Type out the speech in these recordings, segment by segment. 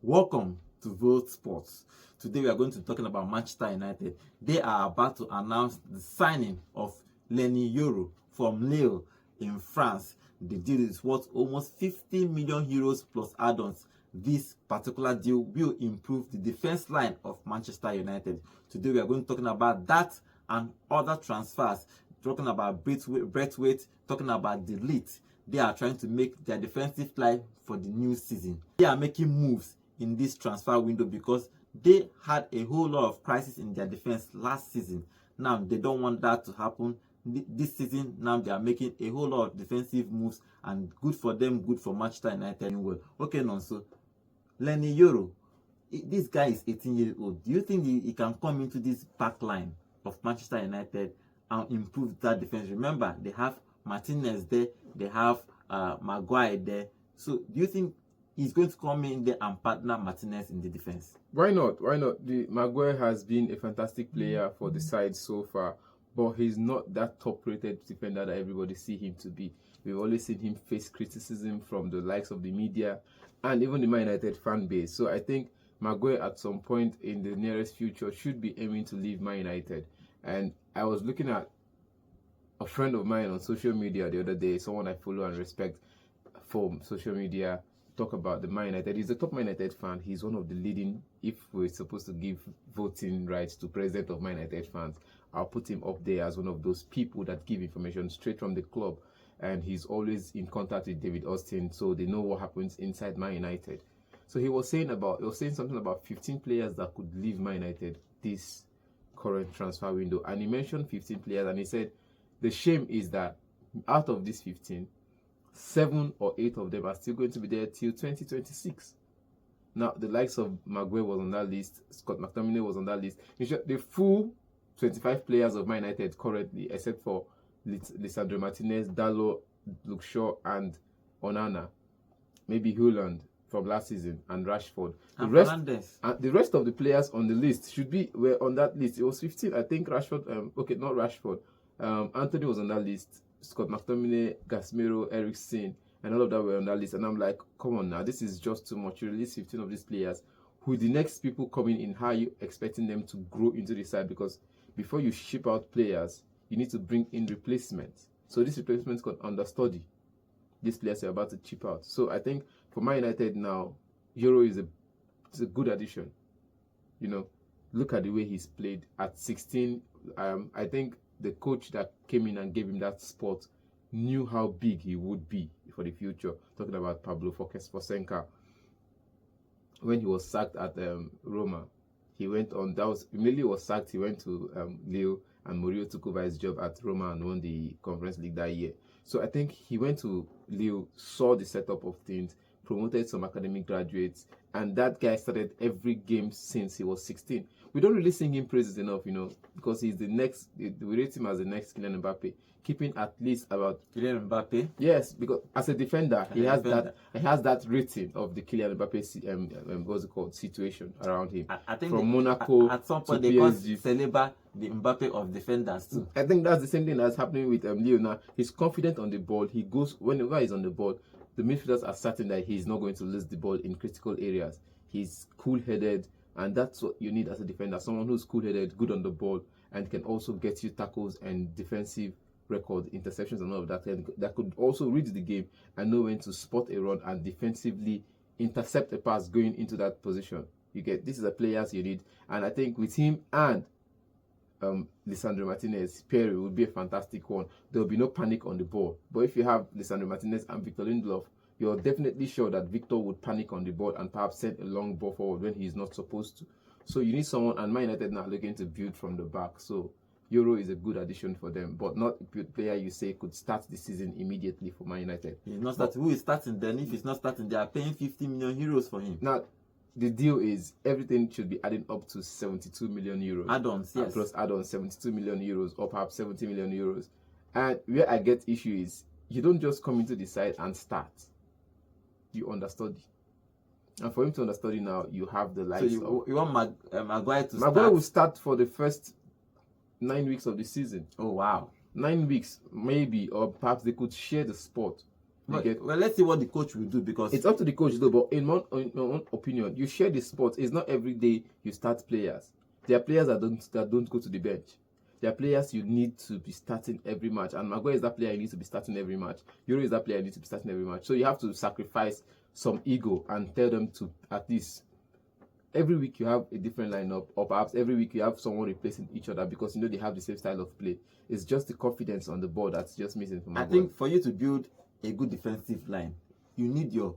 Welcome to Vote Sports. Today we are going to be talking about Manchester United. They are about to announce the signing of Leny Yoro from Lille in France. The deal is worth almost 50 million euros plus add-ons. This particular deal will improve the defense line of Manchester United. Today we are going to be talking about that and other transfers. Talking about Branthwaite, talking about the Ligt. They are trying to make their defensive line for the new season. They are making moves in this transfer window because they had a whole lot of crisis in their defense last season. Now they don't want that to happen this season. Now they are making a whole lot of defensive moves, and good for them, good for Manchester United. Well, okay, now so Leny Yoro, this guy is 18 years old. Do you think he can come into this back line of Manchester United and improve that defense? Remember, they have Martinez there, they have Maguire there. So do you think he's going to come in there and partner Martinez in the defense? Why not? Why not? The Maguire has been a fantastic player for the side so far, but he's not that top-rated defender that everybody see him to be. We've always seen him face criticism from the likes of the media and even the Man United fan base. So I think Maguire at some point in the nearest future should be aiming to leave Man United. And I was looking at a friend of mine on social media the other day, someone I follow and respect from social media, talk about the Man United. He's a top Man United fan. He's one of the leading, if we're supposed to give voting rights to president of Man United fans, I'll put him up there as one of those people that give information straight from the club. And he's always in contact with David Austin, so they know what happens inside Man United. So he was saying something about 15 players that could leave Man United this current transfer window. And he mentioned 15 players, and he said the shame is that out of these 15, 7 or 8 of them are still going to be there till 2026. Now, the likes of Maguire was on that list, Scott McTominay was on that list. In short, the full 25 players of Man United currently, except for Lisandro Martinez, Dalot, Luke Shaw, and Onana, maybe Haaland from last season, and Rashford. The rest of the players on the list were on that list. It was 15, I think. Rashford, not Rashford. Anthony was on that list. Scott McTominay, Casemiro, Erik, and all of that were on that list. And I'm like, come on now, this is just too much. You release 15 of these players. Who the next people coming in, how are you expecting them to grow into the side? Because before you ship out players, you need to bring in replacements. So these replacements got understudy. These players are about to chip out. So I think for Man United now, Yoro is a good addition. You know, look at the way he's played at 16. I think the coach that came in and gave him that spot knew how big he would be for the future. Talking about Pablo Fonseca. When he was sacked at Roma, he went on. Immediately was sacked. He went to Lille, and Mourinho took over his job at Roma and won the Conference League that year. So I think he went to Lille, saw the setup of things, promoted some academic graduates, and that guy started every game since he was 16. We don't really sing him praises enough, because he's the next. We rate him as the next Kylian Mbappe, keeping at least about Kylian Mbappe. Yes, because as a defender, he has that rating of the Kylian Mbappe what's it called, situation around him. I think from Monaco at some point they call Saliba the Mbappe of defenders too. I think that's the same thing that's happening with Leo now. He's confident on the ball. He goes whenever he's on the ball. The midfielders are certain that he's not going to lose the ball in critical areas. He's cool-headed, and that's what you need as a defender. Someone who's cool-headed, good on the ball, and can also get you tackles and defensive record, interceptions and all of that. And that could also read the game and know when to spot a run and defensively intercept a pass going into that position. This is the players you need. And I think with him and Lisandro Martinez, Perry would be a fantastic one. There will be no panic on the ball. But if you have Lisandro Martinez and Victor Lindelof, you're definitely sure that Victor would panic on the ball and perhaps send a long ball forward when he's not supposed to. So you need someone, and Man United now looking to build from the back. So Yoro is a good addition for them, but not a player you say could start the season immediately for Man United. He's not starting. Who is starting then? If he's not starting, they are paying 50 million euros for him. Now, the deal is everything should be adding up to 72 million euros. Add-ons, yes. Plus add-ons, 72 million euros, or perhaps 70 million euros. And where I get issue is, you don't just come into the side and start. You understudy. And for him to understudy now, you have the likes so you want Maguire to start? Maguire will start for the first 9 weeks of the season. Oh, wow. 9 weeks, maybe, or perhaps they could share the spot. Well, let's see what the coach will do, because it's up to the coach though. But in my own opinion, you share the sport. It's not every day you start players. There are players that don't go to the bench. There are players you need to be starting every match. And Maguire is that player you need to be starting every match. Yoro is that player you need to be starting every match. So you have to sacrifice some ego and tell them to, at least every week you have a different lineup, or perhaps every week you have someone replacing each other, because you know they have the same style of play. It's just the confidence on the board that's just missing from Maguire. I think for you to build a good defensive line, you need your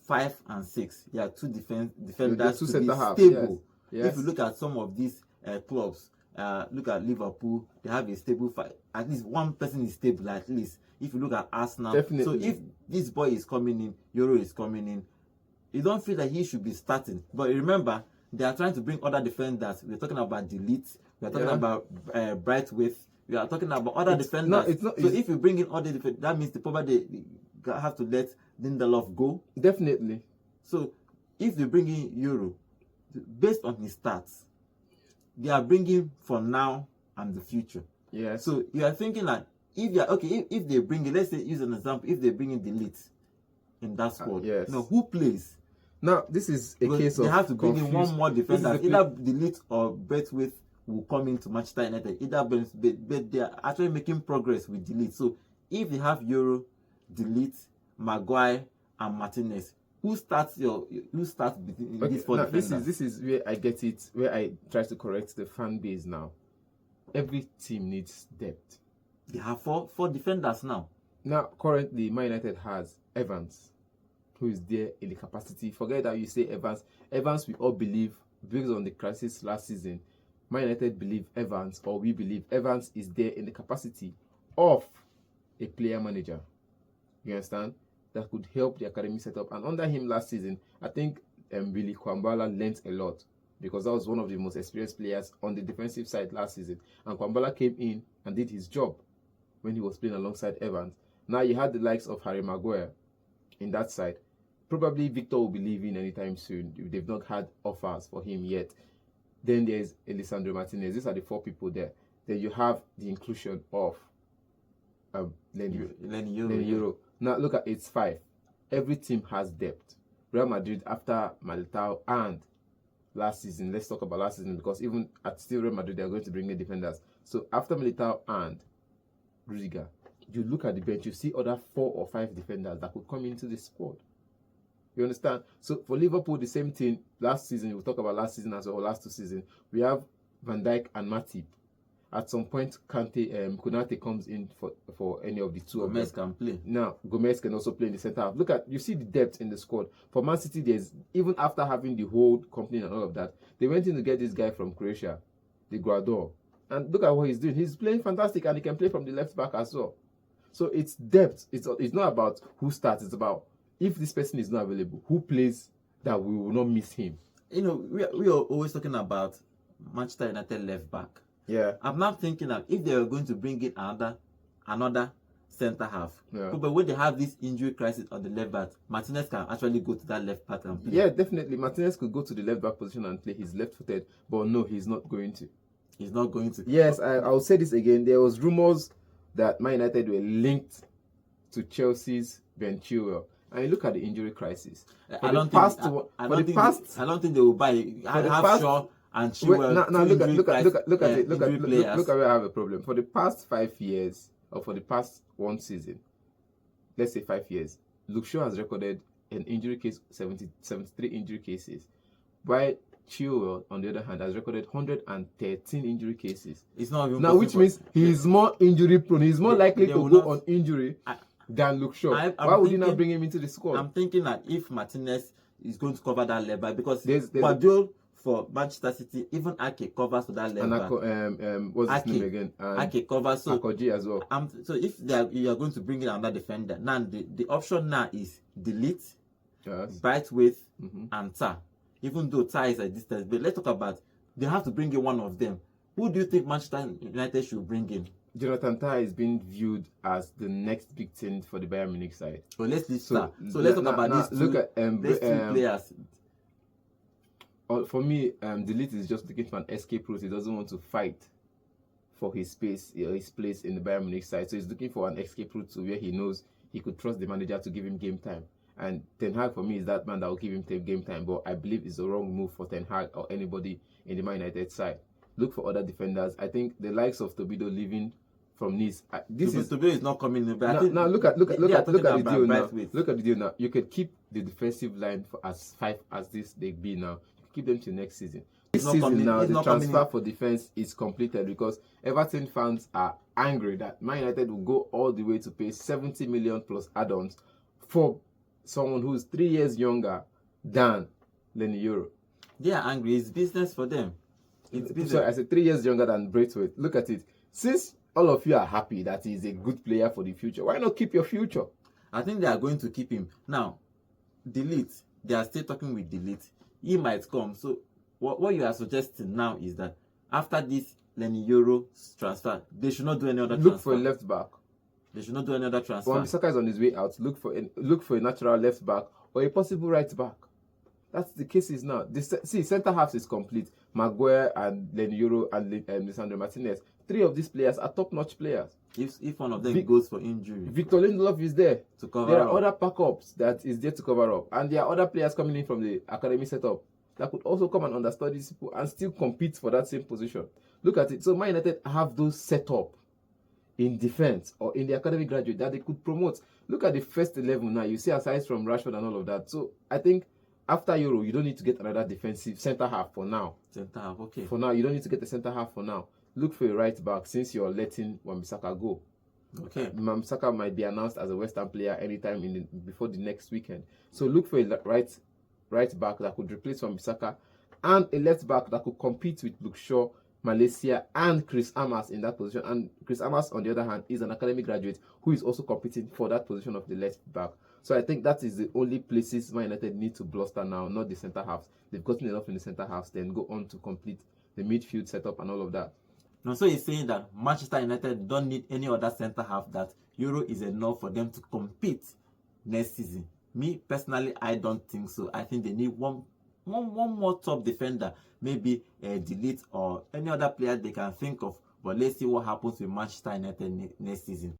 5 and 6. Yeah, two defenders to be stable. Yes. If you look at some of these clubs, look at Liverpool, they have a stable 5. At least one person is stable, at least. If you look at Arsenal, definitely. So if this boy is coming in, Yoro is coming in, you don't feel that he should be starting. But remember, they are trying to bring other defenders. We're talking about Ligt, we're talking about Branthwaite, we are talking about other defenders. So if you bring in other defenders, that means they have to let Lindelof go. Definitely. So if they bring in Yoro, based on his stats, they are bringing for now and the future. Yeah. So you are thinking that if they bring in, let's say, use an example, if they bring in Ligt in that squad, yes. Who plays? Now this is a case of they have to bring in one more defender. Either Ligt or Branthwaite will come into Manchester United. But they are actually making progress with Ligt. So if they have Yoro, Ligt, Maguire, and Martinez, who starts between these four defenders? This is where I get it, where I try to correct the fan base now. Every team needs depth. They have four defenders now. Now, currently, Man United has Evans, who is there in the capacity. Forget that you say Evans. Evans, we all believe, based on the crisis last season, Man United believe Evans, or we believe Evans is there in the capacity of a player manager. You understand? That could help the academy setup. And under him last season, I think Willy Kambwala learnt a lot, because that was one of the most experienced players on the defensive side last season. And Kambwala came in and did his job when he was playing alongside Evans. Now you had the likes of Harry Maguire in that side. Probably Victor will be leaving anytime soon. They've not had offers for him yet. Then there's Lisandro Martinez. These are the 4 people there. Then you have the inclusion of Leny Yoro. Now look at its 5. Every team has depth. Real Madrid, after Militao and last season, let's talk about last season, because even at still Real Madrid, they're going to bring in defenders. So after Militao and Rudiger, you look at the bench, you see other 4 or 5 defenders that could come into the squad. You understand? So for Liverpool, the same thing. Last season, we'll talk about last season as well, last 2 seasons. We have Van Dijk and Matip. At some point, Konate comes in for any of the 2 of them. Gomez can play. Now, Gomez can also play in the centre half. Look at, you see the depth in the squad. For Man City, there's, even after having the whole company and all of that, they went in to get this guy from Croatia, the Guador. And look at what he's doing. He's playing fantastic, and he can play from the left back as well. So it's depth. It's not about who starts. It's about, if this person is not available, who plays that we will not miss him. We are always talking about Manchester United left back. Yeah. I'm not thinking that if they are going to bring in another centre half, but when they have this injury crisis on the left back, Martinez can actually go to that left back and play. Yeah, definitely. Martinez could go to the left back position and play. He's left-footed, but no, he's not going to. He's not going to. Yes, I'll say this again. There was rumors that Man United were linked to Chelsea's Ben Chilwell. And you look at the injury crisis. I don't think they will buy Shaw and Chilwell. Now look at where I have a problem. For the past 5 years, or for the past 1 season, let's say 5 years, Luke Shaw has recorded an injury case, 73 injury cases, while Chilwell, on the other hand, has recorded 113 injury cases. It's not even now, which means he is more injury prone. He's more likely to go on injury than Luke Shaw. Why would you not bring him into the squad? I'm thinking that if Martinez is going to cover that left back, because Guardiola for Manchester City, even Ake covers for that left back. What's his name again? Ake covers. So Akoji as well. So if you are going to bring in another defender, now the option now is Ligt, Branthwaite, and Tar. Even though Tar is a distance, but let's talk about, they have to bring in one of them. Who do you think Manchester United should bring in? Jonathan Tah is being viewed as the next big thing for the Bayern Munich side. Well, let's leave Tar. So let's talk about these two players. For me, Ligt is just looking for an escape route. He doesn't want to fight for his space, his place in the Bayern Munich side. So he's looking for an escape route to where he knows he could trust the manager to give him game time. And Ten Hag, for me, is that man that will give him game time. But I believe it's the wrong move for Ten Hag or anybody in the Man United side. Look for other defenders. I think the likes of Tobido leaving from Nice. Tobido is not coming in. But now look at the deal now. Look at the deal now. You could keep the defensive line for as 5 as they be now. Keep them to next season. This season now, the transfer for defense is completed because Everton fans are angry that Man United will go all the way to pay 70 million plus add-ons for someone who's 3 years younger than Leny Yoro. They are angry. It's business for them. It's business. Sorry, I said 3 years younger than Branthwaite. Look at it. Since all of you are happy that he's a good player for the future, why not keep your future? I think they are going to keep him. Now, Ligt, they are still talking with Ligt. He might come. So what you are suggesting now is that after this Leny Yoro transfer, they should not do any other transfer. Look for a left back. They should not do any other transfer. Wan-Bissaka is on his way out. Look for a natural left back or a possible right back. That's the cases now. See, centre halves is complete. Maguire and Leny Yoro and Lisandro Martinez. 3 of these players are top-notch players. If one of them goes for injury, Victor Lindelof is there to cover. There are other backups that is there to cover up, and there are other players coming in from the academy setup that could also come and understudy these people and still compete for that same position. Look at it. So Man United have those set up in defense or in the academy graduate that they could promote. Look at the first 11 now. You see, aside from Rashford and all of that. So I think after Euro, you don't need to get another defensive centre half for now. Centre half, okay. For now, you don't need to get a centre half for now. Look for a right back since you're letting Wan-Bissaka go. Okay. Wan-Bissaka might be announced as a West Ham player anytime before the next weekend. So look for a right back that could replace Wan-Bissaka and a left back that could compete with Luke Shaw, Malaysia, and Chris Amas in that position. And Chris Amas, on the other hand, is an academy graduate who is also competing for that position of the left back. So I think that is the only places Man United need to bluster now, not the centre halves. They've gotten enough in the centre halves, then go on to complete the midfield setup and all of that. No, so he's saying that Manchester United don't need any other centre half, that Euro is enough for them to compete next season. Me personally, I don't think so. I think they need one more top defender, maybe Ligt or any other player they can think of. But let's see what happens with Manchester United next season.